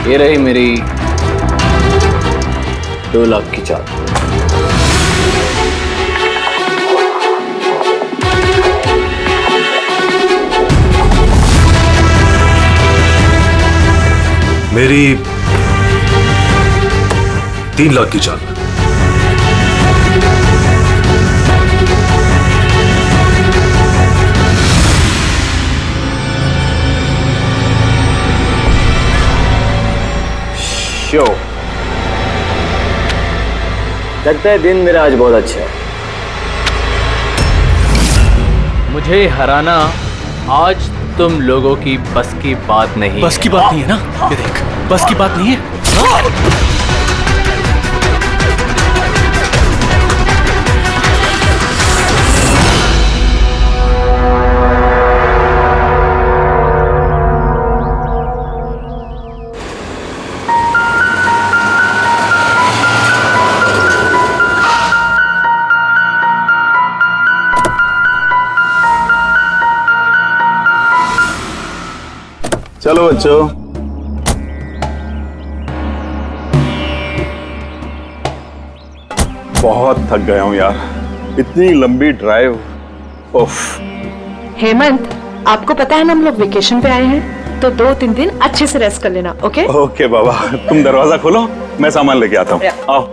ये रही मेरी 2 लाख की चाल। मेरी 3 लाख की चाल। शो लगता है दिन मेरा आज बहुत अच्छा है। मुझे हराना आज तुम लोगों की बस की बात नहीं। बस की बात नहीं है ना? ये देख, बस की बात नहीं है। चलो बच्चों, बहुत थक गया हूं यार, इतनी लंबी ड्राइव। उफ। हेमंत, आपको पता है ना हम लोग वेकेशन पे आए हैं, तो 2-3 दिन अच्छे से रेस्ट कर लेना। ओके ओके बाबा, तुम दरवाजा खोलो, मैं सामान लेके आता हूँ। आओ।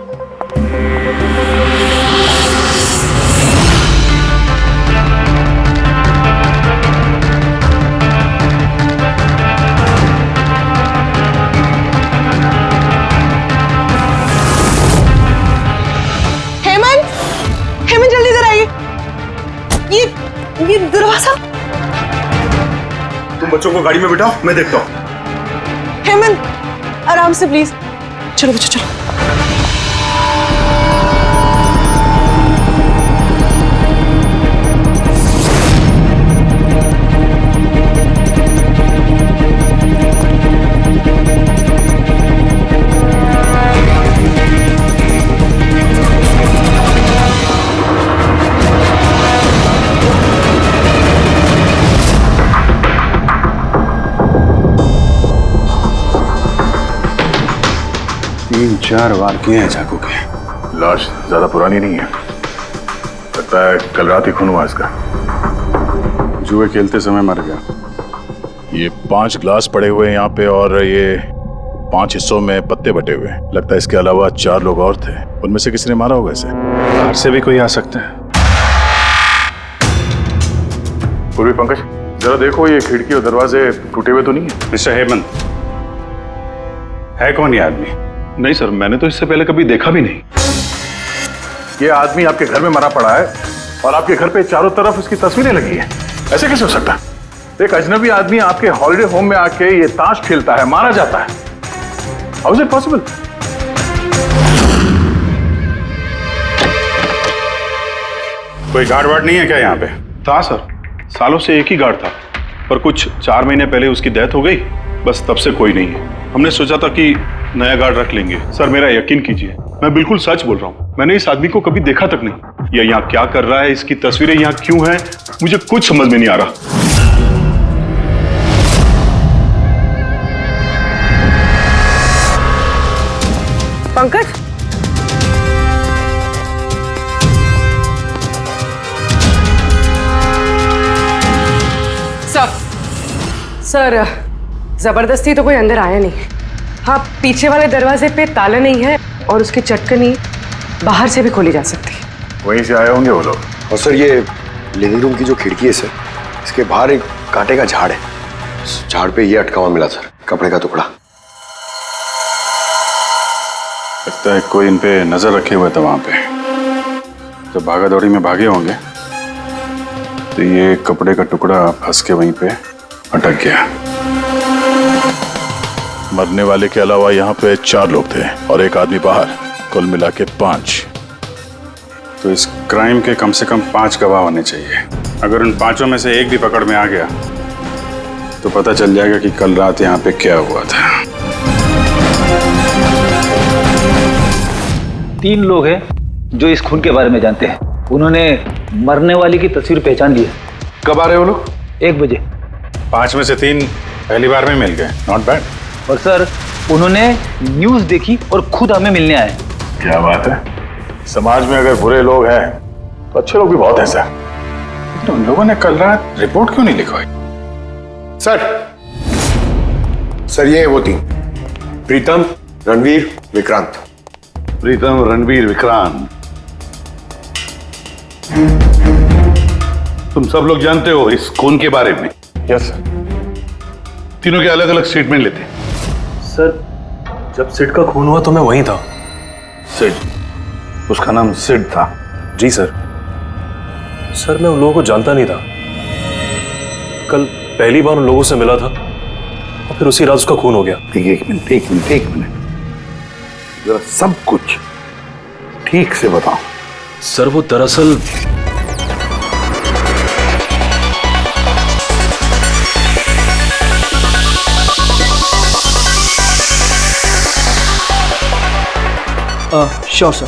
हेमंत जल्दी इधर आइए। ये दरवाजा। तुम बच्चों को गाड़ी में बिठाओ, मैं देखता हूँ। हेमंत आराम से प्लीज। चलो बच्चों चलो। तीन चार वार किए हैं चाकू के। लाश ज्यादा पुरानी नहीं है, लगता है कल रात ही खून हुआ इसका। जुए खेलते समय मर गया। ये 5 ग्लास पड़े हुए हैं यहाँ पे और ये 5 हिस्सों में पत्ते बटे हुए हैं। लगता है इसके अलावा 4 लोग और थे, उनमें से किसी ने मारा होगा इसे। बाहर से भी कोई आ सकता है। पूर्वी पंकज, जरा देखो ये खिड़की और दरवाजे टूटे हुए तो नहीं है? मिस्टर हेमंत, है कौन ये आदमी? नहीं सर, मैंने तो इससे पहले कभी देखा भी नहीं। ये आदमी आपके घर में मरा पड़ा है और आपके घर पे चारों तरफ इसकी तस्वीरें लगी हैं। ऐसे कैसे हो सकता है? एक अजनबी आदमी आपके हॉलिडे होम में आके ये ताश खेलता है, मारा जाता है। How is it possible? कोई गार्ड वार्ड नहीं है क्या यहाँ पे? था सर, सालों से एक ही गार्ड था, पर कुछ 4 महीने पहले उसकी डेथ हो गई, बस तब से कोई नहीं है। हमने सोचा था कि नया गार्ड रख लेंगे। सर मेरा यकीन कीजिए, मैं बिल्कुल सच बोल रहा हूँ। मैंने इस आदमी को कभी देखा तक नहीं। ये यहाँ क्या कर रहा है, इसकी तस्वीरें यहाँ क्यों हैं, मुझे कुछ समझ में नहीं आ रहा। पंकज, सर जबरदस्ती तो कोई अंदर आया नहीं। हाँ, पीछे वाले दरवाजे पे ताला नहीं है और उसकी चटकनी बाहर से भी खोली जा सकती है। वहीं से आए होंगे वो लोग। और सर ये लिविंग रूम की जो खिड़की है सर, इसके बाहर एक कांटे का झाड़ है। झाड़ पे ये अटका हुआ मिला सर, कपड़े का टुकड़ा। लगता है कोई इन पे नजर रखे हुए था वहां पे। जब भागा दौड़ी में भागे होंगे तो ये कपड़े का टुकड़ा फंस के वहीं पे अटक गया। मरने वाले के अलावा यहाँ पे 4 लोग थे और एक आदमी बाहर, कुल मिला के 5। तो इस क्राइम के कम से कम 5 गवाह होने चाहिए। अगर उन 5 में से एक भी पकड़ में आ गया तो पता चल जाएगा कि कल रात यहाँ पे क्या हुआ था। 3 लोग हैं जो इस खून के बारे में जानते हैं। उन्होंने मरने वाली की तस्वीर पहचान ली है। कब आ रहे हो वो लोग? 1 बजे। 5 में से 3 पहली बार में मिल गए, नॉट बैड। और सर, उन्होंने न्यूज देखी और खुद हमें मिलने आए। क्या बात है। समाज में अगर बुरे लोग हैं तो अच्छे लोग भी बहुत हैं सर। लेकिन उन लोगों ने कल रात रिपोर्ट क्यों नहीं लिखवाई? सर ये वो तीन, प्रीतम, रणवीर, विक्रांत। प्रीतम, रणवीर, विक्रांत, तुम सब लोग जानते हो इस खून के बारे में? Yes sir. तीनों के अलग अलग स्टेटमेंट लेते। सर जब सिड का खून हुआ तो मैं वहीं था। सिड? उसका नाम सिड था? जी सर। सर मैं उन लोगों को जानता नहीं था। कल पहली बार उन लोगों से मिला था और फिर उसी रात उसका खून हो गया। एक मिनट जरा सब कुछ ठीक से बताओ। सर वो दरअसल श्योर सर।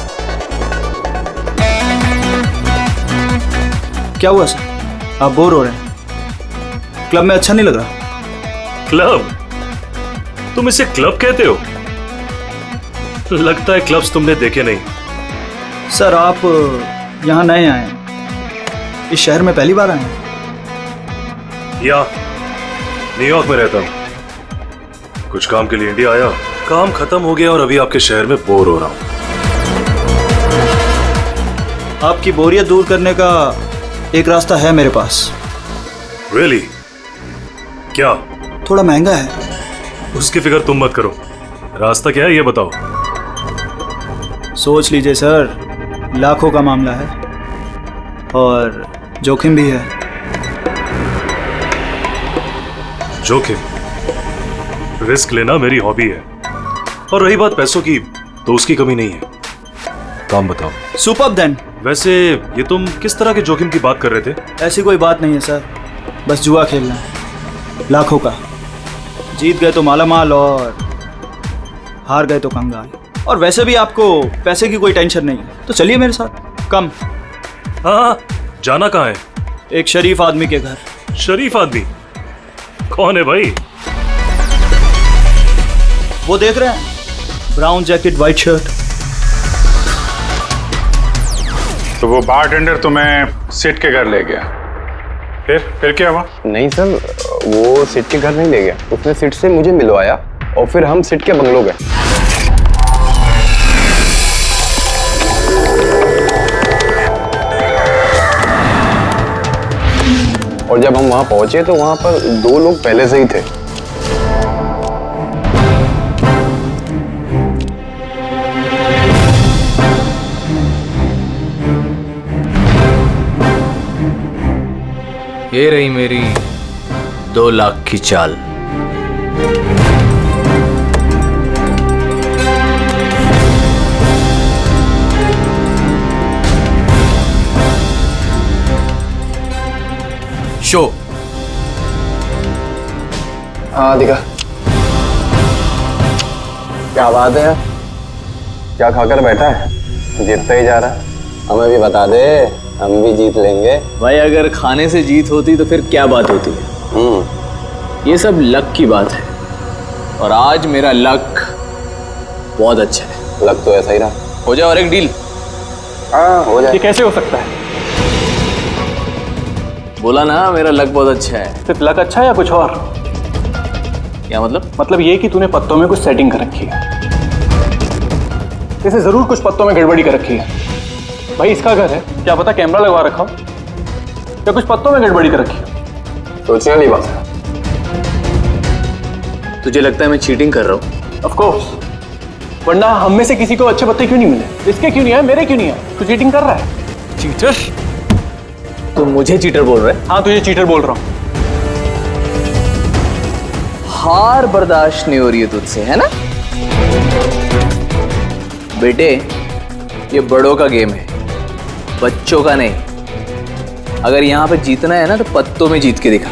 क्या हुआ सर? आप बोर हो रहे हैं? क्लब में अच्छा नहीं लग रहा? क्लब? तुम इसे क्लब कहते हो? लगता है क्लब्स तुमने देखे नहीं। सर आप यहाँ नए आए हैं, इस शहर में पहली बार आए हैं? या न्यूयॉर्क में रहता हूँ, कुछ काम के लिए इंडिया आया, काम खत्म हो गया और अभी आपके शहर में बोर हो रहा हूँ। आपकी बोरियत दूर करने का एक रास्ता है मेरे पास। Really? क्या? थोड़ा महंगा है। उसकी फिक्र तुम मत करो, रास्ता क्या है ये बताओ। सोच लीजिए सर, लाखों का मामला है और जोखिम भी है। जोखिम? रिस्क लेना मेरी हॉबी है, और रही बात पैसों की तो उसकी कमी नहीं है। काम बताओ। Superb then. वैसे ये तुम किस तरह के जोखिम की बात कर रहे थे? ऐसी कोई बात नहीं है सर, बस जुआ खेलना है, लाखों का। जीत गए तो मालामाल और हार गए तो कंगाल। और वैसे भी आपको पैसे की कोई टेंशन नहीं है, तो चलिए मेरे साथ। कम। हाँ, जाना कहाँ है? एक शरीफ आदमी के घर। शरीफ आदमी? कौन है भाई? वो देख रहे हैं, ब्राउन जैकेट व्हाइट शर्ट। तो वो बारटेंडर तुम्हें सिड के घर ले गया, फिर क्या हुआ? नहीं सर, वो सिड के घर नहीं ले गया, उसने सिड से मुझे मिलवाया और फिर हम सिड के बंगलो गए। और जब हम वहां पहुंचे तो वहां पर दो लोग पहले से ही थे। ये रही मेरी 2 लाख की चाल। शो। हाँ दिखा। क्या बात है, क्या खाकर बैठा है? जीतता ही जा रहा। हमें भी बता दे, हम भी जीत लेंगे। भाई अगर खाने से जीत होती तो फिर क्या बात होती है? ये सब लक की बात है, और आज मेरा लक बहुत अच्छा है। लक तो ऐसा ही रहा। हो जाए और एक डील। हाँ हो जाए। ये कैसे हो सकता है? बोला ना मेरा लक बहुत अच्छा है। सिर्फ लक अच्छा है या कुछ और? क्या मतलब? मतलब ये कि तूने पत्तों में कुछ सेटिंग कर रखी है। जैसे जरूर कुछ पत्तों में गड़बड़ी कर रखी है। भाई इसका घर है, क्या पता कैमरा लगवा रखा हो या कुछ पत्तों में गड़बड़ी कर रखी है। सोचने वाली बात है। तुझे लगता है मैं चीटिंग कर रहा हूँ? ऑफ कोर्स, वरना हम में से किसी को अच्छे पत्ते क्यों नहीं मिले? इसके क्यों नहीं है, मेरे क्यों नहीं है? तू चीटिंग कर रहा है। चीटर? तो मुझे चीटर बोल रहा है? हाँ तुझे चीटर बोल रहा हूँ। हार बर्दाश्त नहीं हो रही है तुझसे, है ना? बेटे ये बड़ों का गेम है, बच्चों का नहीं। अगर यहाँ पे जीतना है ना तो पत्तों में जीत के दिखा,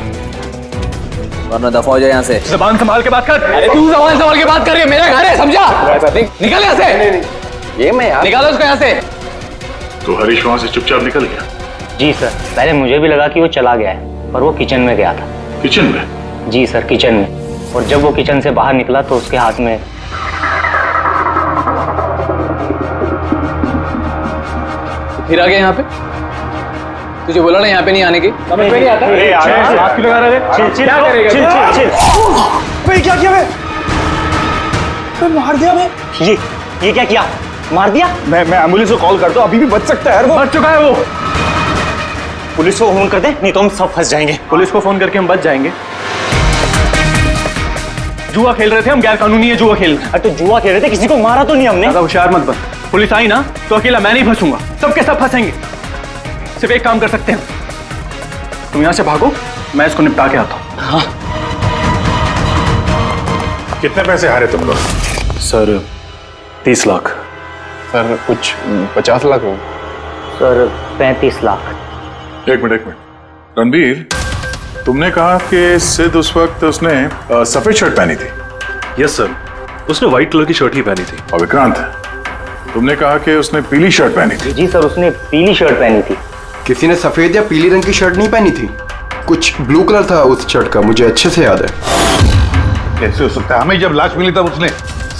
वरना दफा हो जाए यहाँ से। जबान संभाल के बात कर। अरे तू जबान संभाल के बात कर रही है, मेरा घर है, समझा? निकल यहाँ से। ये मैं यार। निकालो उसको यहाँ से। तो हरीश वहां से चुपचाप निकल गया? जी सर, पहले मुझे भी लगा कि वो चला गया है, पर वो किचन में गया था। किचन में? जी सर, किचन में। और जब वो किचन से बाहर निकला तो उसके हाथ में फिर आ गया यहाँ पे? तुझे बोला ना यहाँ पे नहीं आने की। समझ में नहीं आता? हाथ क्यों लगा रहे? क्या करेगा? भाई क्या किया मैं मार दिया मैं। ये क्या किया? मार दिया? मैं एम्बुलेंस को कॉल कर दो, अभी भी बच सकता है। वो बच चुका है वो। पुलिस को फोन कर दे, नहीं तो हम सब फंस जाएंगे। पुलिस को फोन करके हम बच जाएंगे। जुआ खेल रहे थे हम, गैर कानूनी है जुआ खेल। अरे तो जुआ खेल रहे थे, किसी को मारा तो नहीं हमने। ज्यादा होशियार मत बन, पुलिस आई ना तो अकेला मैं नहीं फंसूंगा, सबके सब फंसेंगे। सिर्फ एक काम कर सकते हैं, तुम यहां से भागो, मैं इसको निपटा के आता हूं। हाँ। कितने पैसे हारे तुम लोग? सर 30 लाख। सर कुछ 50 लाख हो। सर 35 लाख। एक मिनट रणबीर, तुमने कहा कि सिद्ध उस वक्त उसने सफेद शर्ट पहनी थी। यस सर, उसने व्हाइट कलर की शर्ट ही पहनी थी। और विक्रांत, तुमने कहा कि उसने पीली शर्ट पहनी थी। जी सर, उसने पीली शर्ट पहनी थी। किसी ने सफेद या पीली रंग की शर्ट नहीं पहनी थी, कुछ ब्लू कलर था उस शर्ट का, मुझे अच्छे से याद है। कैसे हो सकता है? हमें जब लाश मिली तब उसने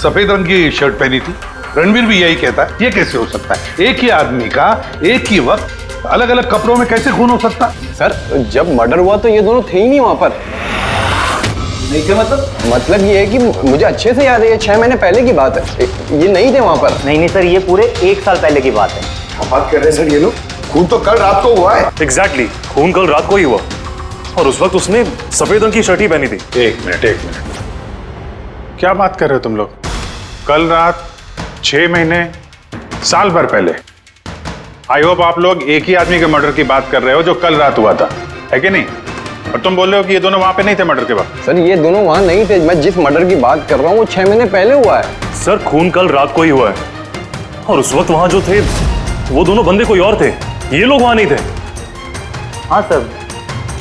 सफेद रंग की शर्ट पहनी थी। रणवीर भी यही कहता है। ये कैसे हो सकता है? एक ही आदमी का एक ही वक्त अलग अलग कपड़ों में कैसे खून हो सकता? सर जब मर्डर हुआ तो ये दोनों थे ही नहीं वहां पर। नहीं थे मतलब ये है कि मुझे अच्छे से याद है, ये 6 महीने पहले की बात है, ये नहीं थे वहां पर। नहीं सर, ये पूरे 1 साल पहले की बात है। क्या बात कर रहे हैं सर ये लोग? खून तो कल रात को हुआ है। एग्जैक्टली, खून कल रात को ही हुआ और उस वक्त उसने सफेद रंग की शर्ट ही पहनी थी। एक मिनट, क्या बात कर रहे हो तुम लोग? कल रात, 6 महीने, साल भर पहले। आई होप आप लोग एक ही आदमी के मर्डर की बात कर रहे हो जो कल रात हुआ था, है कि नहीं? और तुम बोल रहे हो कि ये दोनों वहां पे नहीं थे मर्डर के वक्त। सर ये दोनों वहां नहीं थे, मैं जिस मर्डर की बात कर रहा हूँ वो 6 महीने पहले हुआ है। सर खून कल रात को ही हुआ है और उस वक्त वहां जो थे वो दोनों बंदे कोई और थे, ये लोग वहां नहीं थे। हाँ सर,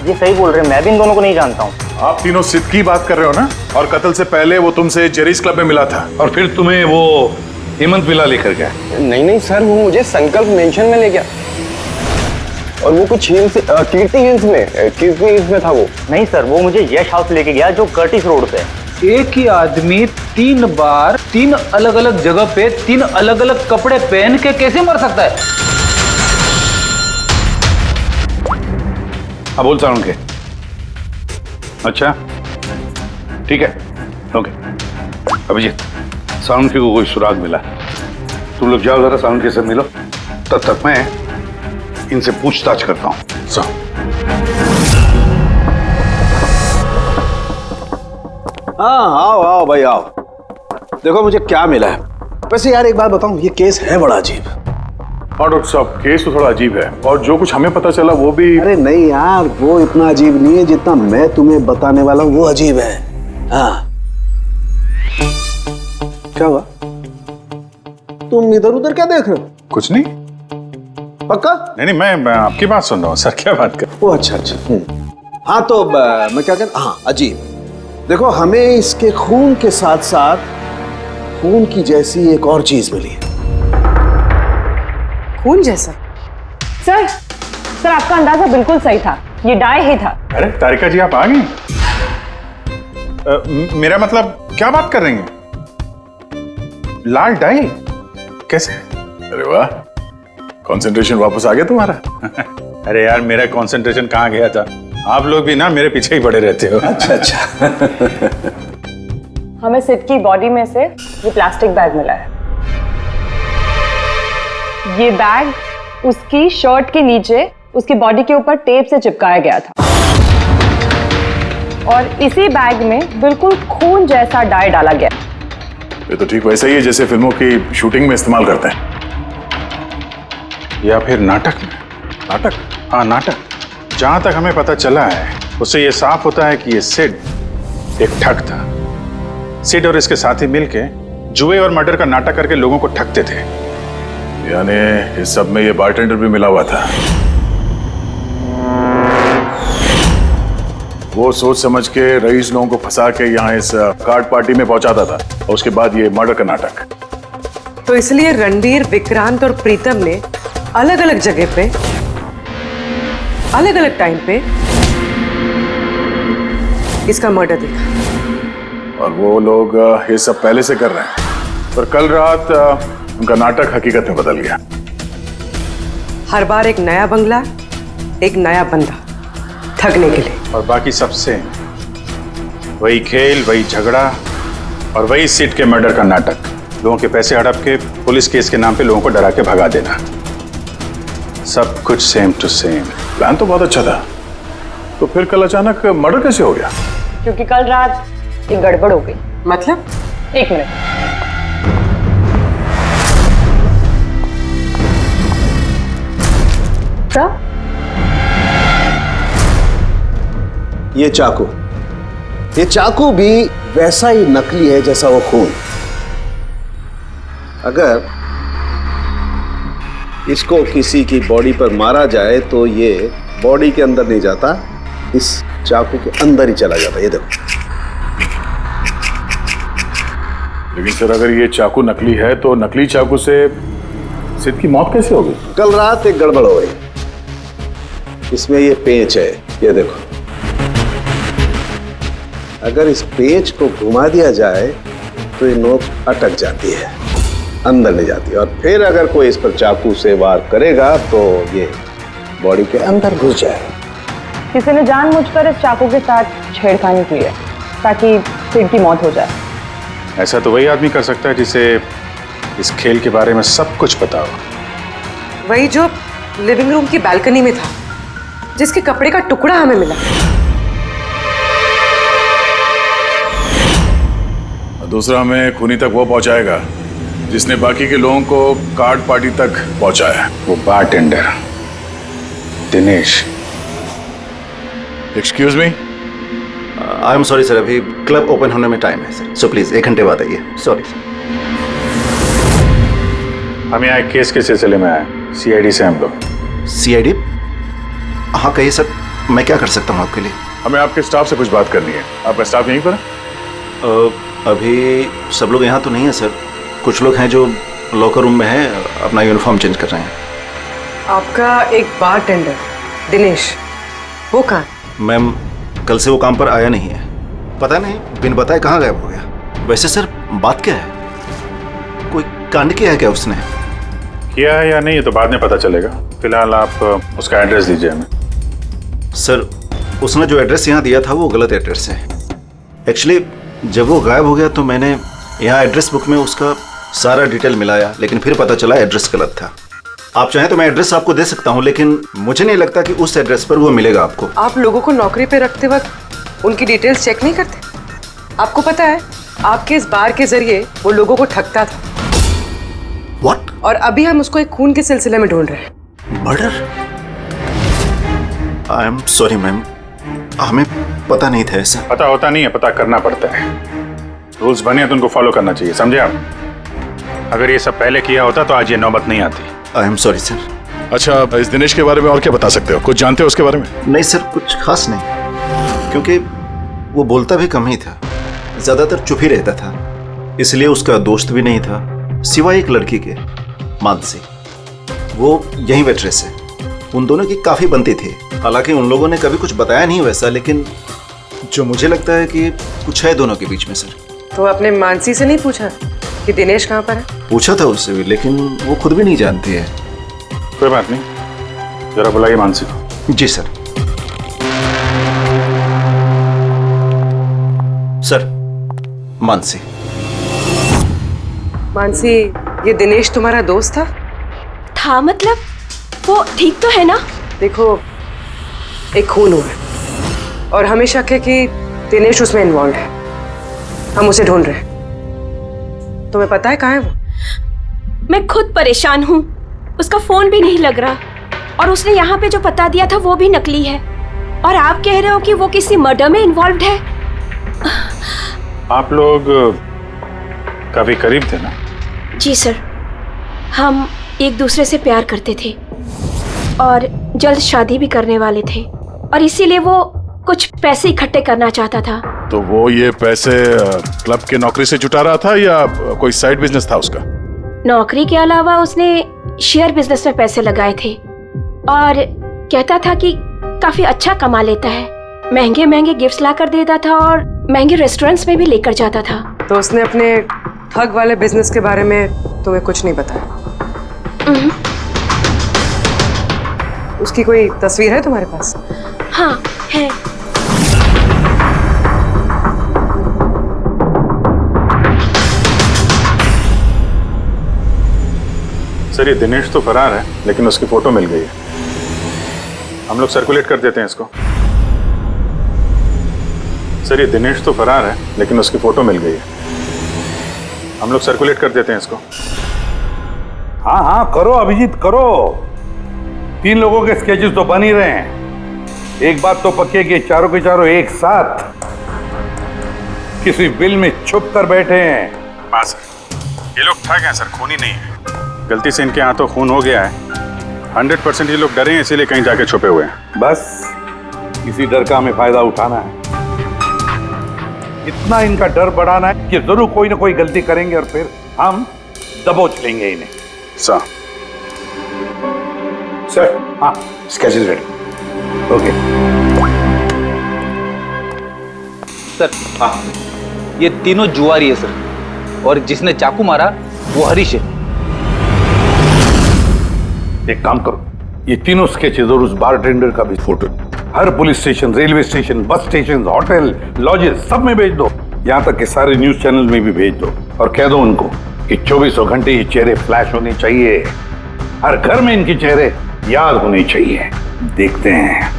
ये सही बोल रहे हैं, मैं भी इन दोनों को नहीं जानता हूँ। आप तीनों सिद्ध की बात कर रहे हो ना? और कत्ल से पहले वो तुमसे जेरीज क्लब में मिला था और फिर तुम्हें वो हेमंत विला लेकर गया? नहीं सर, वो मुझे संकल्प मेंशन में ले गया और वो कुछ कीर्ति हिल्स में था वो। नहीं सर, वो मुझे यश हाउस लेके गया जो कर्टिस रोड पे है। एक ही आदमी 3 बार 3 अलग अलग जगह पे 3 अलग अलग कपड़े पहन के कैसे मर सकता है? हाँ बोल सारुण के। अच्छा ठीक है, ओके। अभिजीत, सारुण के को कोई सुराग मिला, तुम लोग जाओ जरा सारुण के से मिलो, तब तक मैं इनसे पूछताछ करता हूँ। हाँ आओ भाई आओ, देखो मुझे क्या मिला है। वैसे यार एक बात बताऊं, ये केस है बड़ा अजीब। और डॉक्टर साहब, केस तो थोड़ा अजीब है और जो कुछ हमें पता चला वो भी। अरे नहीं यार, वो इतना अजीब नहीं है जितना मैं तुम्हें बताने वाला हूं, वो अजीब है। हाँ क्या हुआ? तुम इधर उधर क्या देख रहे हो? कुछ नहीं। पक्का? नहीं, मैं आपकी बात सुन रहा हूँ सर। क्या बात कर? ओ अच्छा। हाँ तो मैं क्या कर, हाँ अजीब। देखो हमें इसके खून के साथ साथ खून की जैसी एक और चीज मिली है। खून जैसा? सर आपका अंदाजा बिल्कुल सही था, ये डाई ही था। अरे तारिका जी, आप आ गई? मेरा मतलब, क्या बात कर रही हैं? लाल डाई कैसे? अरे वाह, कंसंट्रेशन वापस आ गया तुम्हारा। अरे यार, मेरा कंसंट्रेशन कहाँ गया था? आप लोग भी ना मेरे पीछे ही पड़े रहते हो। अच्छा। हमें सिड की बॉडी में से ये प्लास्टिक बैग मिला है। ये बैग उसकी शर्ट के नीचे उसकी बॉडी के ऊपर टेप से चिपकाया गया था और इसी बैग में बिल्कुल खून जैसा डाई डाला गया। ये तो ठीक वैसा ही है जैसे फिल्मों की शूटिंग में इस्तेमाल करते हैं, या फिर नाटक में। नाटक? हाँ नाटक। जहां तक हमें पता चला है उससे ये साफ होता है कि ये सिड एक ठग था। सिड और इसके साथी मिलके जुए और मर्डर का नाटक करके लोगों को ठगते थे। यानी इस सब में ये बारटेंडर भी मिला हुआ था। वो सोच समझ के रईस लोगों को फंसा के यहाँ इस कार्ड पार्टी में पहुंचाता था और उसके बाद ये मर्डर का नाटक। तो इसलिए रणबीर, विक्रांत और प्रीतम ने अलग अलग जगह पे अलग अलग टाइम पे इसका मर्डर देखा और वो लोग ये सब पहले से कर रहे हैं, पर कल रात उनका नाटक हकीकत में बदल गया। हर बार एक नया बंगला, एक नया बंदा ठगने के लिए। और बाकी सब सेम, वही खेल, वही झगड़ा और वही सिट के मर्डर का नाटक। लोगों के पैसे हड़प के पुलिस केस के नाम पे लोगों को डरा के भगा देना, सब कुछ सेम टू सेम। प्लान तो बहुत अच्छा था, तो फिर कल अचानक मर्डर कैसे हो गया? क्योंकि कल रात एक गड़बड़ हो गई। मतलब? एक मिनट। क्या? ये चाकू भी वैसा ही नकली है जैसा वो खून। अगर इसको किसी की बॉडी पर मारा जाए तो ये बॉडी के अंदर नहीं जाता, इस चाकू के अंदर ही चला जाता। ये देखो। लेकिन सर अगर ये चाकू नकली है तो नकली चाकू से सिद्ध की मौत कैसे हो गई? कल रात एक गड़बड़ हो गई। इसमें ये पेंच है, ये देखो। अगर इस पेंच को घुमा दिया जाए तो ये नोक अटक जाती है, अंदर नहीं जाती। और फिर अगर कोई इस पर चाकू से वार करेगा तो ये बॉडी के अंदर घुस जाएगा। किसी ने जानबूझकर इस चाकू के साथ छेड़खानी की है ताकि सिड की मौत हो जाए। ऐसा तो वही आदमी कर सकता है जिसे इस खेल के बारे में सब कुछ पता हो। वही जो लिविंग रूम की बालकनी में था, जिसके कपड़े का टुकड़ा हमें मिला। दूसरा हमें खूनी तक वो पहुंचाएगा जिसने बाकी के लोगों को कार्ड पार्टी तक पहुंचाया। वो bartender Dinesh. Excuse me, I am sorry sir, अभी क्लब ओपन होने में टाइम है सर, सो प्लीज 1 घंटे बाद आइए। Sorry sir. हम यहाँ एक केस के सिलसिले में आए, सीआईडी से हम लोग। सीआईडी? हाँ कहिए सर, मैं क्या कर सकता हूँ आपके लिए? हमें आपके स्टाफ से कुछ बात करनी है। आपका स्टाफ यहीं पर है? अभी सब लोग यहाँ तो नहीं है सर, कुछ लोग हैं जो लॉकर रूम में हैं, अपना यूनिफॉर्म चेंज कर रहे हैं। आपका एक बारटेंडर दिनेश, वो कहाँ? मैम कल से वो काम पर आया नहीं है, पता नहीं बिन बताए कहाँ गायब हो गया। वैसे सर बात क्या है, कोई कांड किया है क्या उसने? किया है या नहीं ये तो बाद में पता चलेगा, फिलहाल आप उसका एड्रेस दीजिए हमें। सर उसने जो एड्रेस यहाँ दिया था वो गलत एड्रेस है। एक्चुअली जब वो गायब हो गया तो मैंने यहाँ एड्रेस बुक में उसका सारा डिटेल मिलाया, लेकिन फिर पता चला एड्रेस गलत था। आप चाहें तो मैं एड्रेस आपको दे सकता हूँ, लेकिन मुझे नहीं लगता कि उस एड्रेस पर वो मिलेगा आपको। आप लोगों को नौकरी पे रखते वक्त उनकी डिटेल्स चेक नहीं करते? आपको पता है आपके इस बार के जरिए वो लोगों को ठगता था। What? और अभी हम उसको एक खून के सिलसिले में ढूंढ रहे हैं। Murder? I am sorry ma'am, हमें पता नहीं था ऐसा। पता होता नहीं है, पता करना पड़ता है। रूल्स बने हैं तो उनको फॉलो करना चाहिए, समझे आप? अगर ये सब पहले किया होता तो आज ये नौबत नहीं आती। I am sorry sir. अच्छा, इस दिनेश के बारे में और क्या बता सकते हो? कुछ जानते हो उसके बारे में? नहीं सर, कुछ खास नहीं, क्योंकि वो बोलता भी कम ही था, ज्यादातर चुप ही रहता था। इसलिए उसका दोस्त भी नहीं था सिवाय एक लड़की के, मानसी। वो यही वेट्रेस है, उन दोनों की काफी बनती थी। हालांकि उन लोगों ने कभी कुछ बताया नहीं वैसा, लेकिन जो मुझे लगता है कि कुछ है दोनों के बीच में सर। तो आपने मानसी से नहीं पूछा कि दिनेश कहाँ पर है? पूछा था उससे भी, लेकिन वो खुद भी नहीं जानती है। कोई बात नहीं, जरा बुलाइए मानसी को। जी सर। सर मानसी। मानसी, ये दिनेश तुम्हारा दोस्त था? मतलब वो ठीक तो है ना? देखो, एक खून हुआ है और हमें शक है कि दिनेश उसमें इन्वॉल्व है। हम उसे ढूंढ रहे हैं। तुम्हें पता है कहाँ है वो? मैं खुद परेशान हूँ, उसका फोन भी नहीं लग रहा, और उसने यहाँ पे जो पता दिया था वो भी नकली है, और आप कह रहे हो कि वो किसी मर्डर में इन्वॉल्व है। आप लोग काफी करीब थे ना? जी सर, हम एक दूसरे से प्यार करते थे और जल्द शादी भी करने वाले थे, और इसीलिए वो कुछ पैसे इकट्ठे करना चाहता था। तो वो ये पैसे क्लब के नौकरी से जुटा रहा था या कोई साइड बिजनेस था उसका? नौकरी के अलावा उसने शेयर बिजनेस में पैसे लगाए थे, और कहता था कि काफी अच्छा कमा लेता है। महंगे महंगे गिफ्ट्स ला कर देता था और महंगे रेस्टोरेंट्स में भी लेकर जाता था। तो उसने अपने ठग वाले बिजनेस के बारे में तुम्हें कुछ नहीं बताया? उसकी कोई तस्वीर है तुम्हारे पास? हाँ है। सर, ये दिनेश तो फरार है, लेकिन उसकी फोटो मिल गई है। हम लोग सर्कुलेट कर देते हैं इसको। सर, ये दिनेश तो फरार है, लेकिन उसकी फोटो मिल गई है। हम लोग सर्कुलेट कर देते हैं इसको। हाँ हाँ करो अभिजीत करो। 3 लोगों के स्केचेस तो बन ही रहे हैं। एक बात तो पक्की है कि चारों के चारों एक साथ किसी बिल में छुप कर बैठे हैं। हाँ सर, ये लोग ठग हैं सर, खूनी नहीं है। गलती से इनके हाथों खून हो गया है। 100% ये लोग डरे हैं, इसीलिए कहीं जाके छुपे हुए हैं। बस इसी डर का हमें फायदा उठाना है। इतना इनका डर बढ़ाना है कि जरूर कोई ना कोई गलती करेंगे और फिर हम दबोच लेंगे इन्हें। सर हाँ स्केचेस रेडी। Okay sir. हाँ ये तीनों जुआरी है सर, और जिसने चाकू मारा वो हरीश है। एक काम करो, ये तीनों स्केचेस और उस बारटेंडर का भी फोटो हर police station, railway station, bus station, hotel, lodges सब में भेज दो। यहाँ तक कि सारे न्यूज चैनल में भी भेज दो और कह दो उनको कि 24 घंटे ये चेहरे फ्लैश होने चाहिए। हर घर में इनके चेहरे याद होने चाहिए। देखते हैं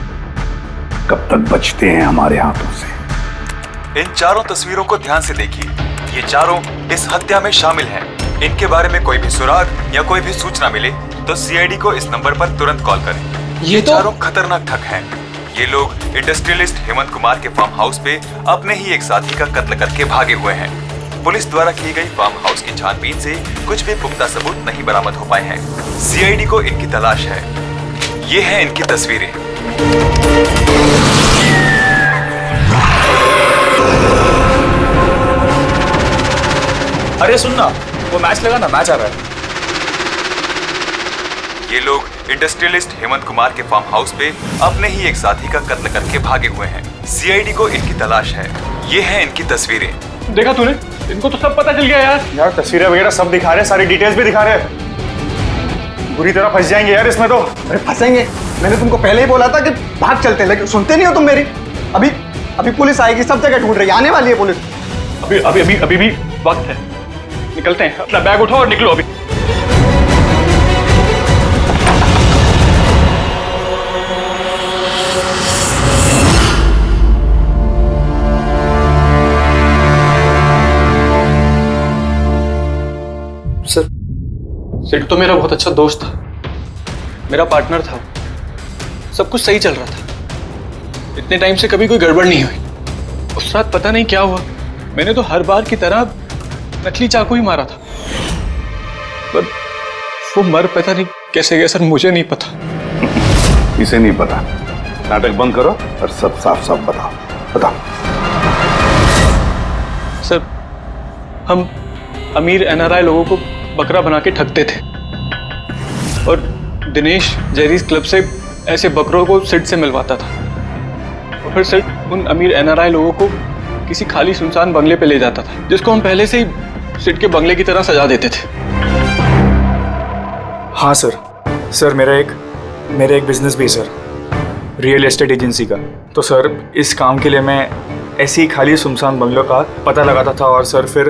कब तक बचते हैं हमारे हाथों से। इन चारों तस्वीरों को ध्यान से देखिए। ये चारों इस हत्या में शामिल हैं। इनके बारे में कोई भी सुराग या कोई भी सूचना मिले तो सीआईडी को इस नंबर पर तुरंत कॉल करें। ये चारों खतरनाक ठग हैं। ये लोग इंडस्ट्रियलिस्ट हेमंत कुमार के फार्म हाउस पे अपने ही एक साथी का कत्ल करके भागे हुए हैं। पुलिस द्वारा की गई फार्म हाउस की छानबीन से कुछ भी पुख्ता सबूत नहीं बरामद हो पाए हैं। सीआईडी को इनकी तलाश है। ये हैं इनकी तस्वीरें। अरे सुनना, वो मैच लगा ना, मैच आ रहा है। ये लोग इंडस्ट्रियलिस्ट हेमंत कुमार के फार्म हाउस पे अपने ही एक साथी का कत्ल करके भागे हुए हैं। सीआईडी को इनकी तलाश है। ये हैं इनकी तस्वीरें। देखा तूने, इनको तो सब पता चल गया यार। यार तस्वीरें वगैरह सब दिखा रहे हैं, सारी डिटेल्स भी दिखा रहे हैं। बुरी तरह फंस जाएंगे यार इसमें तो। अरे फंसेंगे, मैंने तुमको पहले ही बोला था कि भाग चलते हैं, लेकिन सुनते नहीं हो तुम मेरी। अभी पुलिस आएगी, सब जगह ढूंढ रही है, आने वाली है पुलिस। अभी भी वक्त है, निकलते हैं। अपना बैग उठाओ और निकलो अभी। सर, सिड तो मेरा बहुत अच्छा दोस्त था, मेरा पार्टनर था। सब कुछ सही चल रहा था। इतने टाइम से कभी कोई गड़बड़ नहीं हुई। उस रात पता नहीं क्या हुआ, मैंने तो हर बार की तरह नकली चाकू ही मारा था, पर वो मर पता नहीं कैसे गया सर, मुझे नहीं पता। इसे नहीं पता। नाटक बंद करो और सब साफ साफ बताओ। सर, हम अमीर एनआरआई लोगों को बकरा बना के ठगते थे और दिनेश जेरीज क्लब से ऐसे बकरों को सिड से मिलवाता था और फिर सिड उन अमीर एनआरआई लोगों को किसी खाली सुनसान बंगले पे ले जाता था, जिसको हम पहले से ही सिड के बंगले की तरह सजा देते थे। हाँ सर मेरा एक बिजनेस भी है सर, रियल एस्टेट एजेंसी का। तो सर इस काम के लिए मैं ऐसे ही खाली सुनसान बंगलों का पता लगाता था और सर फिर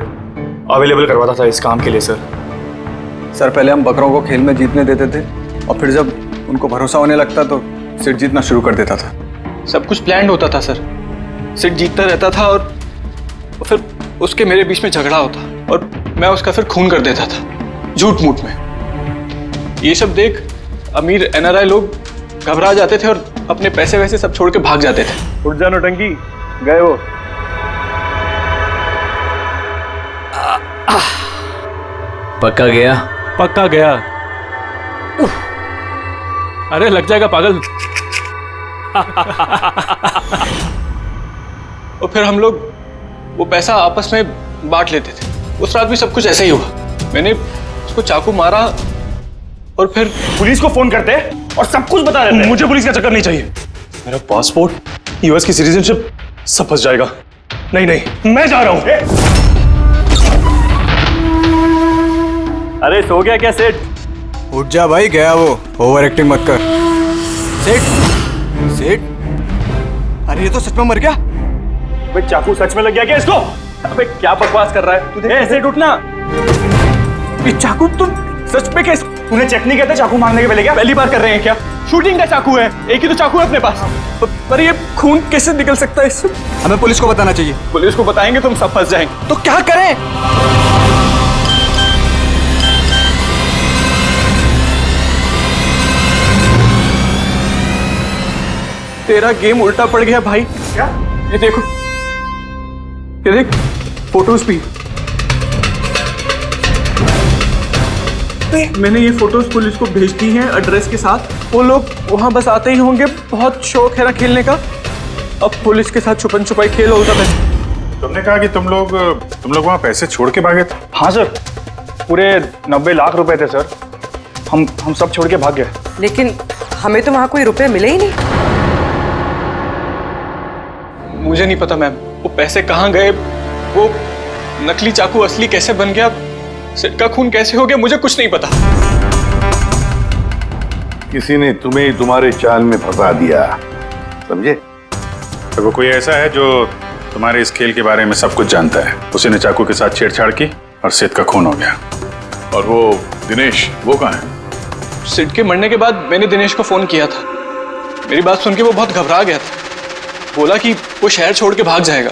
अवेलेबल करवाता था इस काम के लिए। सर पहले हम बकरों को खेल में जीतने देते थे और फिर जब उनको भरोसा होने लगता तो सिड जीतना शुरू कर देता था। सब कुछ प्लान्ड होता था सर। सिड जीतता रहता था और फिर उसके मेरे बीच में झगड़ा होता और मैं उसका फिर खून कर देता था झूठ मूठ में। ये सब देख अमीर एनआरआई लोग घबरा जाते थे और अपने पैसे वैसे सब छोड़ के भाग जाते थे। उठ जानो टंकी, गए वो। पक्का गया? पक्का गया। अरे लग जाएगा पागल। और फिर हम लोग वो पैसा आपस में बांट लेते थे। उस रात भी सब कुछ ऐसा ही हुआ। मैंने उसको चाकू मारा और फिर पुलिस को फोन करते और सब कुछ बता देते। मुझे पुलिस का चक्कर नहीं चाहिए। मेरा पासपोर्ट, यूएस की सिटीजनशिप सब फंस जाएगा। नहीं, मैं जा रहा हूं। अरे सो गया क्या सेठ? उठ जा भाई, गया वो। ओवर एक्टिंग मत कर। सेठ सेठ, अरे ये तो सच में मर गया। भाई चाकू सच में लग गया क्या इसको? अबे क्या बकवास कर रहा है? ऐसे उठना। ये चाकू तुम सच में कैसे? तूने चेक नहीं किया था चाकू मारने के पहले? क्या पहली बार कर रहे हैं क्या? शूटिंग का चाकू है, एक ही तो चाकू है अपने पास। पर ये खून कैसे निकल सकता है इससे? हमें पुलिस को बताना चाहिए। पुलिस को बताएंगे तुम सब फंस जाएंगे। तो क्या करें? तेरा गेम उल्टा पड़ गया भाई। क्या? ये देखो, ये देख फोटोज भी। मैंने ये फोटोज पुलिस को भेज दी हैं एड्रेस के साथ। वो लोग वहां बस आते ही होंगे, बहुत शौक है ना खेलने का। अब पुलिस के साथ छुपन छुपाई खेल होता है। तुमने कहा कि तुम लोग वहां पैसे छोड़ के भागे थे? हाँ सर, पूरे 90 लाख रुपए थे सर। हम सब छोड़ के भाग गए। लेकिन हमें तो वहां कोई रुपए मिले ही नहीं। मुझे नहीं पता मैम, वो पैसे कहाँ गए, वो नकली चाकू असली कैसे बन गया, सेठ का खून कैसे हो गया, मुझे कुछ नहीं पता। किसी ने तुम्हें तुम्हारे चाल में फंसा दिया, समझे? तो वो कोई ऐसा है जो तुम्हारे इस खेल के बारे में सब कुछ जानता है। उसी ने चाकू के साथ छेड़छाड़ की और सेठ का खून हो गया। और वो दिनेश, वो कहाँ है? सेठ के मरने के बाद मैंने दिनेश को फोन किया था। मेरी बात सुन के वो बहुत घबरा गया था, बोला कि वो शहर छोड़ के भाग जाएगा।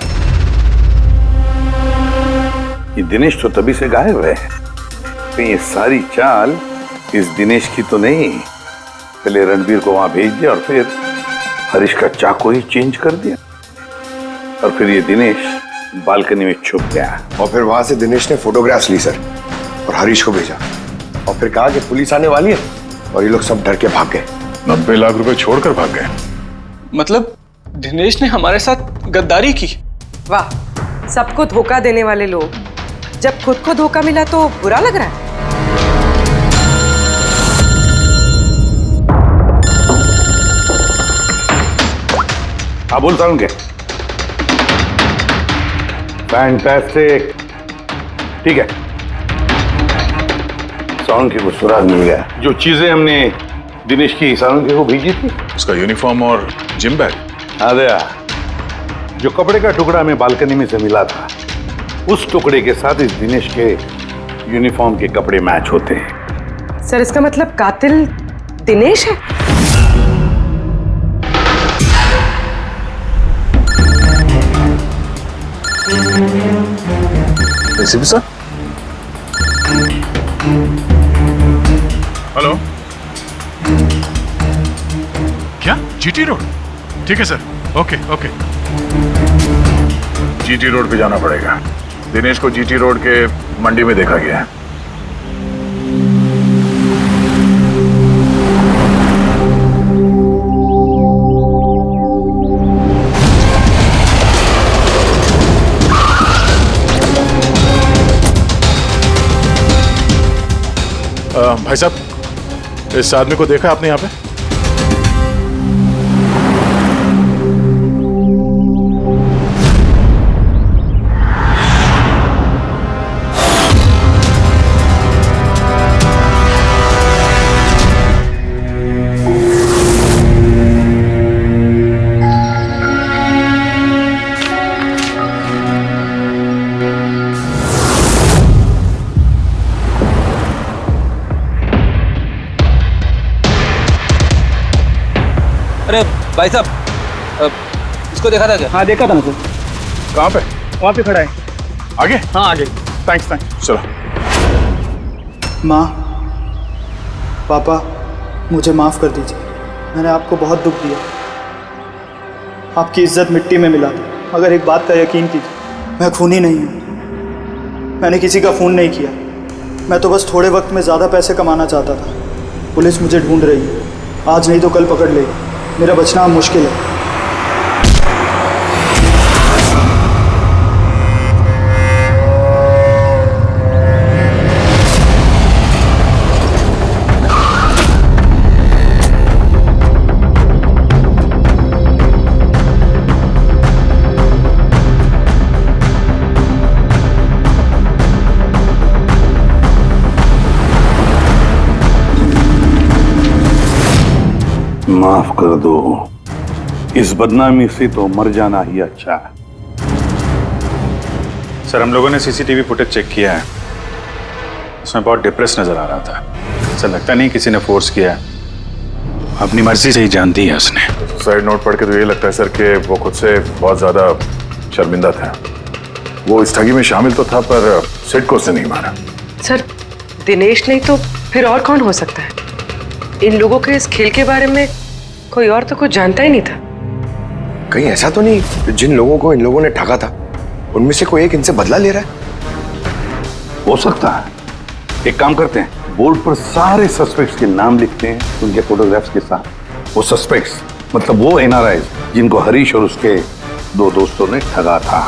ये दिनेश तो तभी से गायब है। कहीं ये सारी चाल इस दिनेश की तो नहीं? पहले रणबीर को वहां भेज दिया और फिर हरीश का चाकू ही चेंज कर दिया, और फिर ये दिनेश बालकनी में छुप गया। और फिर वहां से दिनेश ने फोटोग्राफ्स ली सर और हरीश को भेजा, और फिर कहा कि पुलिस आने वाली है, और ये लोग सब डर के भाग गए। 90 लाख रुपए छोड़कर भाग गए? मतलब दिनेश ने हमारे साथ गद्दारी की? वाह, सबको धोखा देने वाले लोग। जब खुद को धोखा मिला तो बुरा लग रहा है। हाँ बोल सारुण के। फैंटास्टिक, ठीक है। सारुण के को सुराग मिल गया। जो चीजें हमने दिनेश की सारुण के को भेजी थी, उसका यूनिफॉर्म और जिम बैग। हाँ दया, जो कपड़े का टुकड़ा हमें बालकनी में से मिला था, उस टुकड़े के साथ इस दिनेश के यूनिफॉर्म के कपड़े मैच होते हैं। सर, इसका मतलब कातिल दिनेश है? ACP sir. हेलो, क्या जीटी रोड? ठीक है sir, okay okay. GT road पे जाना पड़ेगा। दिनेश को जीटी रोड के मंडी में देखा गया है। भाई साहब, इस आदमी को देखा आपने यहाँ पे? अरे भाई साहब, इसको देखा था क्या? हाँ देखा था ना सर। कहाँ पे? वहाँ पे खड़ा है। आगे? हाँ आगे। Thanks thanks. चलो। माँ, पापा, मुझे माफ़ कर दीजिए। मैंने आपको बहुत दुख दिया। आपकी इज्जत मिट्टी में मिला दी। अगर एक बात का यकीन कीजिए, मैं खूनी नहीं हूँ। मैंने किसी का खून नहीं किया। मैं तो बस थोड़े वक्त में ज़्यादा पैसे कमाना चाहता था। पुलिस मुझे ढूंढ रही है, आज नहीं तो कल पकड़ लेगी। मेरा बचना अब मुश्किल है। माफ कर दो, इस बदनामी से तो मर जाना ही अच्छा है। सर हम लोगों ने सीसीटीवी फुटेज चेक किया है, उसमें बहुत डिप्रेस नजर आ रहा था। ऐसा लगता नहीं किसी ने फोर्स किया है, अपनी मर्जी से ही जान दी है उसने। सुसाइड नोट पढ़ के तो ये लगता है सर कि वो खुद से बहुत ज्यादा शर्मिंदा था। वो इस ठगी में शामिल तो था पर सिड को उसने नहीं मारा। सर दिनेश नहीं तो फिर और कौन हो सकता है? इन लोगों के इस खेल के बारे में कोई और तो कुछ जानता ही नहीं था। कहीं ऐसा तो नहीं कि जिन लोगों को इन लोगों ने ठगा था उनमें से कोई एक इनसे बदला ले रहा है? हो सकता है। एक काम करते हैं, बोर्ड पर सारे सस्पेक्ट्स के नाम लिखते हैं उनके फोटोग्राफ्स के साथ। वो सस्पेक्ट्स मतलब वो एनआरआईज जिनको हरीश और उसके दो दोस्तों ने ठगा था।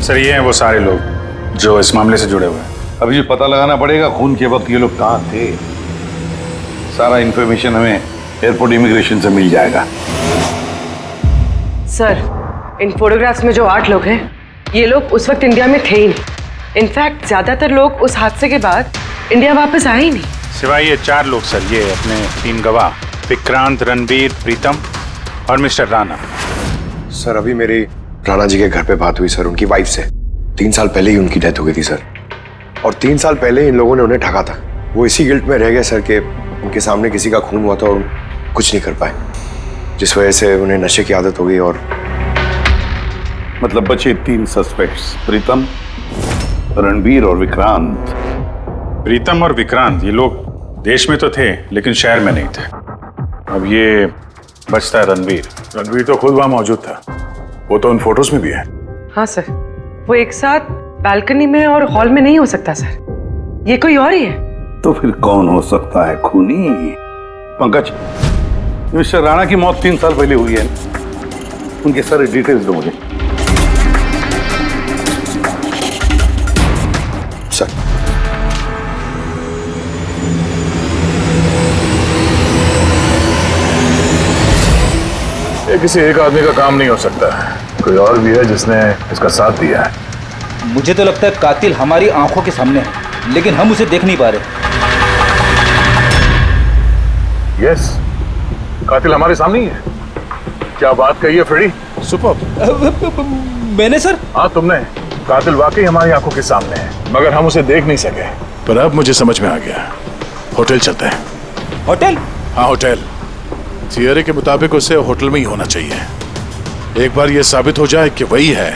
सर ये हैं वो सारे लोग जो इस मामले से जुड़े हुए हैं। अभी पता लगाना पड़ेगा खून के वक्त ये लोग कहाँ थे। सारा इंफॉर्मेशन हमें एयरपोर्ट इमिग्रेशन से मिल जाएगा। सर इन फोटोग्राफ्स में जो 8 लोग हैं ये लोग उस वक्त इंडिया में थे ही नहीं। इनफैक्ट ज्यादातर लोग उस हादसे के बाद इंडिया वापस आए ही नहीं। सिवाय ये 4 लोग सर, ये अपने 3 गवाह विक्रांत, रणबीर, प्रीतम और मिस्टर राणा। सर अभी मेरी राणा जी के घर पे बात हुई सर उनकी वाइफ से। 3 साल पहले ही उनकी डेथ हो गई थी सर, और 3 साल पहले इन लोगों ने उन्हें ठगा था। वो इसी गिल्ट में रह गए सर कि उनके सामने किसी का खून हुआ था और कुछ नहीं कर पाए, जिस वजह से उन्हें नशे की आदत हो गई। और मतलब बचे 3 सस्पेक्ट्स, प्रीतम, रणबीर और विक्रांत। प्रीतम और विक्रांत ये लोग देश में तो थे लेकिन शहर में नहीं थे। अब ये बचता है रणबीर। रणबीर तो खुद वहां मौजूद था, वो तो उन फोटोज में भी है। हाँ सर, वो एक साथ बालकनी में और हॉल में नहीं हो सकता सर, ये कोई और ही है। तो फिर कौन हो सकता है खूनी? पंकज, मिस्टर राणा की मौत 3 साल पहले हुई है, उनके सारे डिटेल्स दो मुझे। सर ये किसी एक आदमी का काम नहीं हो सकता, कोई और भी है जिसने इसका साथ दिया है। मुझे तो लगता है कातिल हमारी आंखों के सामने है, लेकिन हम उसे देख नहीं पा रहे। यस, कातिल हमारे सामने ही है। क्या बात कही है फ्रेडी? सुपर। मैंने सर? हाँ तुमने। कातिल वाकई हमारी आंखों के सामने है, मगर हम उसे देख नहीं सके। पर अब मुझे समझ में आ गया, होटल चलते हैं। होटल? हाँ होटल। थियरी के मुताबिक उसे होटल में ही होना चाहिए। एक बार ये साबित हो जाए कि वही है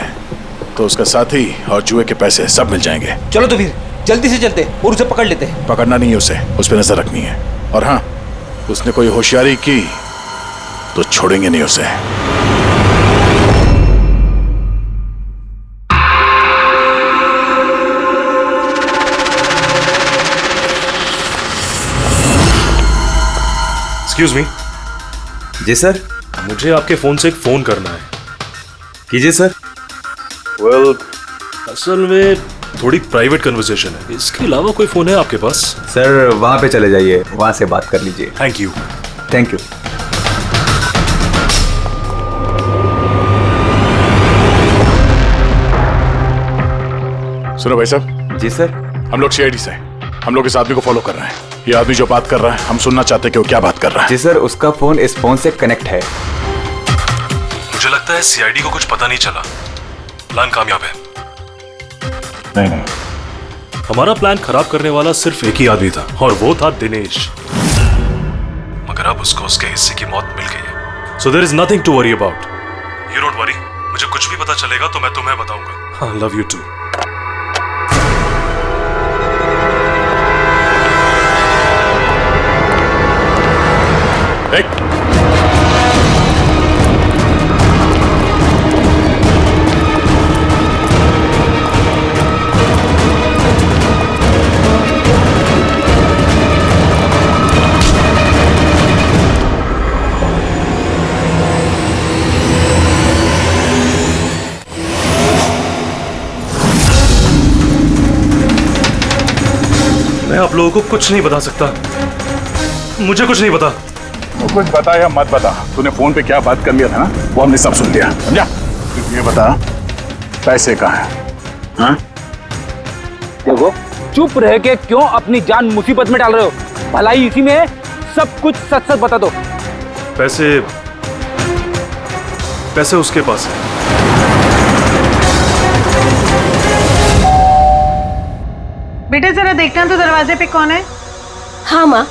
तो उसका साथी और जुए के पैसे सब मिल जाएंगे। चलो तो फिर जल्दी से चलते और उसे पकड़ लेते। पकड़ना नहीं है उसे, उस पर नजर रखनी है। और हाँ, उसने कोई होशियारी की तो छोड़ेंगे नहीं उसे। Excuse me. जी सर। मुझे आपके फोन से एक फोन करना है। कीजिए सर। वेल, असल में थोड़ी प्राइवेट कन्वर्सेशन है, इसके अलावा कोई फोन है आपके पास? सर वहां पे चले जाइए, वहां से बात कर लीजिए। Thank you. Thank you. सुनो भाई साहब। जी सर। हम लोग सीआईडी से हैं, हम लोग इस आदमी को फॉलो कर रहे हैं। ये आदमी जो बात कर रहा है हम सुनना चाहते हैं कि वो क्या बात कर रहा है। जी सर, उसका फोन इस फोन से कनेक्ट है। मुझे लगता है सीआईडी को कुछ पता नहीं चला, प्लान कामयाब है। नहीं, हमारा प्लान खराब करने वाला सिर्फ एक ही आदमी था और वो था दिनेश, मगर अब उसको उसके हिस्से की मौत मिल गई है। So there is nothing to worry about. You don't worry, मुझे कुछ भी पता चलेगा तो मैं तुम्हें बताऊंगा। I love you too. आप लोगों को कुछ नहीं बता सकता। मुझे कुछ नहीं पता। तो कुछ बता या मत बता, तूने फोन पे क्या बात कर लिया था ना, वो हमने सब सुन लिया, समझा? ये बता, पैसे कहाँ हैं? हाँ? देखो, चुप रह के क्यों अपनी जान मुसीबत में डाल रहे हो? भलाई इसी में है, सब कुछ सच सच बता दो। पैसे उसके पास है। बेटे जरा देखना तो दरवाजे पे कौन है? हाँ माँ।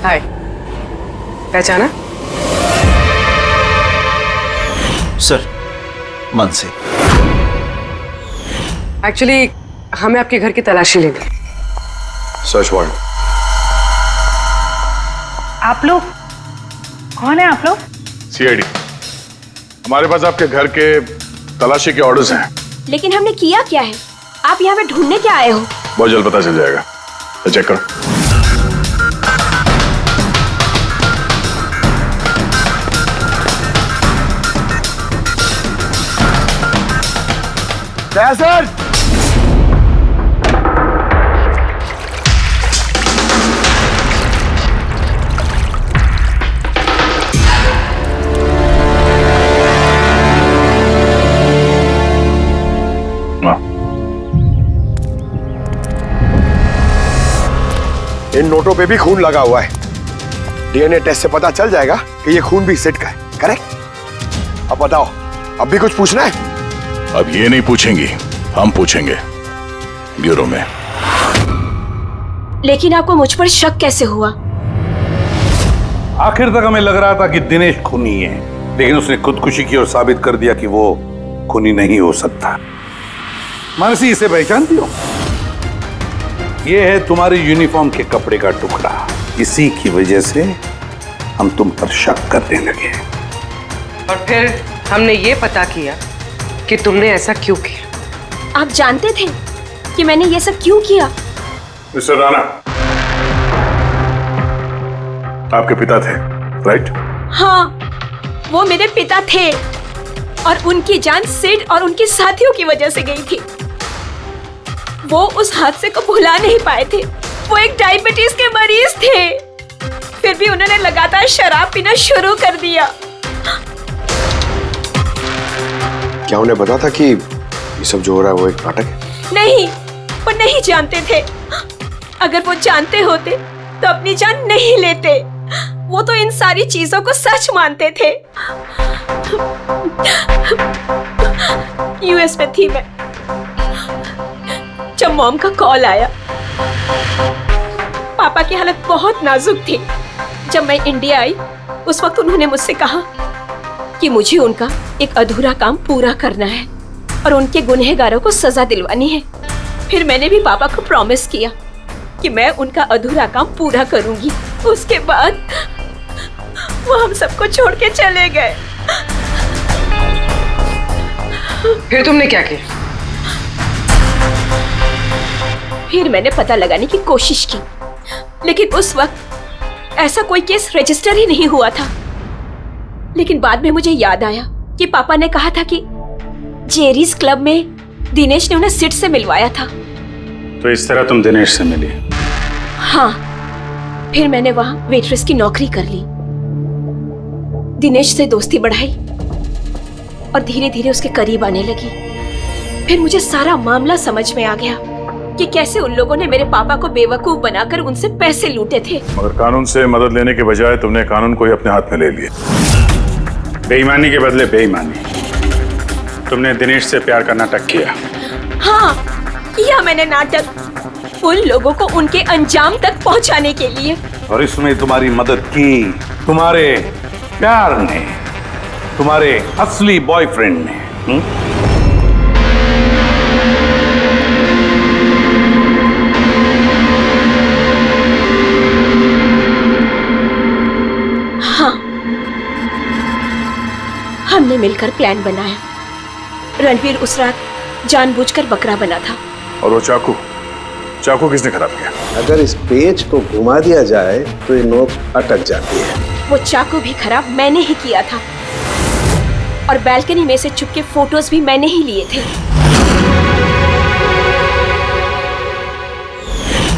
हाय, पहचाना? सर, मानसी। एक्चुअली हमें आपके घर की तलाशी लेनी। Search warrant. आप लोग कौन है? आप लोग सीआईडी। हमारे पास आपके घर के तलाशी के ऑर्डर्स हैं। लेकिन हमने किया क्या है? आप यहाँ पे ढूंढने क्या आए हो? बहुत जल्द पता चल जाएगा, तो चेक करो। सर, इन नोटों पे भी खून लगा हुआ है। डीएनए टेस्ट से पता चल जाएगा कि ये खून भी सिड का है, करेक्ट? अब बताओ, अब भी कुछ पूछना है? अब ये नहीं पूछेंगी, हम पूछेंगे ब्यूरो में। लेकिन आपको मुझ पर शक कैसे हुआ? आखिर तक हमें लग रहा था कि दिनेश खूनी है, लेकिन उसने खुदकुशी की और साबित कर दिया कि वो खूनी नहीं हो सकता। मानसी, इसे पहचानती हो? ये है तुम्हारे यूनिफॉर्म के कपड़े का टुकड़ा। इसी की वजह से हम तुम पर शक करने लगे और फिर हमने ये पता किया कि तुमने ऐसा क्यों किया। आप जानते थे कि मैंने ये सब क्यों किया? मिस्टर राणा, आपके पिता थे, राइट? हाँ, वो मेरे पिता थे और उनकी जान सिड और उनके साथियों की वजह से गई थी। वो उस हादसे को भुला नहीं पाए थे। वो एक डायबिटीज के मरीज थे, फिर भी उन्होंने लगातार शराब पीना शुरू कर दिया। क्या उन्हें पता था कि ये सब जो हो रहा है वो एक नाटक है? नहीं, वो नहीं जानते थे। अगर वो जानते होते तो अपनी जान नहीं लेते। वो तो इन सारी चीजों को सच मानते थे। यूएस में थी मैं जब मॉम का कॉल आया। पापा की हालत बहुत नाजुक थी। जब मैं इंडिया आई उस वक्त उन्होंने मुझसे कहा कि मुझे उनका एक अधूरा काम पूरा करना है और उनके गुनहगारों को सजा दिलवानी है। फिर मैंने भी पापा को प्रॉमिस किया कि मैं उनका अधूरा काम पूरा करूंगी। उसके बाद वो हम सबको छोड़ के चले गए। फिर तुमने क्या किया? फिर मैंने पता लगाने की कोशिश की, लेकिन उस वक्त ऐसा कोई केस रजिस्टर ही नहीं हुआ था। लेकिन बाद में मुझे याद आया कि पापा ने कहा था कि जेरीज क्लब में दिनेश ने उन्हें सिड से मिलवाया था। तो इस तरह तुम दिनेश से मिली? हाँ, फिर मैंने वहां वेट्रेस की नौकरी कर ली, दिनेश से दोस्ती बढ़ाई और धीरे धीरे उसके करीब आने लगी। फिर मुझे सारा मामला समझ में आ गया कि कैसे उन लोगों ने मेरे पापा को बेवकूफ बनाकर उनसे पैसे लूटे थे। मगर कानून से मदद लेने के बजाय तुमने कानून को ही अपने हाथ में ले लिया। बेईमानी के बदले बेईमानी। तुमने दिनेश से प्यार का नाटक किया। हाँ, किया मैंने नाटक, उन लोगों को उनके अंजाम तक पहुंचाने के लिए। और इसमें तुम्हारी मदद की तुम्हारे प्यार ने, तुम्हारे असली बॉयफ्रेंड ने। हाँ, हमने मिलकर प्लान बनाया। रणवीर उस रात जानबूझकर बकरा बना था। और वो चाकू? चाकू किसने खराब किया? अगर इस पेज को घुमा दिया जाए तो ये नोक अटक जाती है। वो चाकू भी खराब मैंने ही किया था और बैल्कनी में से चुपके फोटोज भी मैंने ही लिए थे।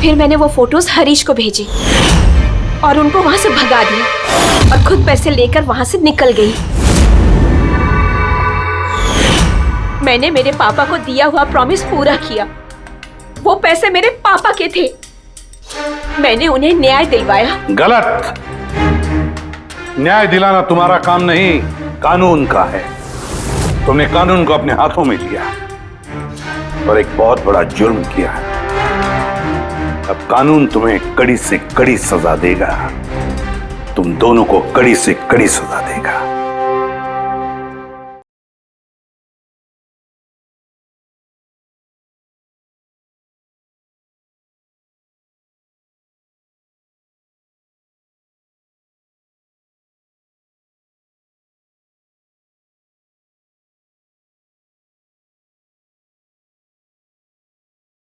फिर मैंने वो फोटोज हरीश को भेजे और उनको वहां से भगा दिया और खुद पैसे लेकर वहां से निकल गई। मैंने मेरे पापा को दिया हुआ प्रॉमिस पूरा किया। वो पैसे मेरे पापा के थे। मैंने उन्हें न्याय दिलवाया। गलत। न्याय दिलाना तुम्हारा काम नहीं, कानून का है। तुमने कानून को अपने हाथों में लिया और एक बहुत बड़ा जुर्म किया है। अब कानून तुम्हें कड़ी से कड़ी सजा देगा। तुम दोनों को कड़ी से कड़ी सजा देगा।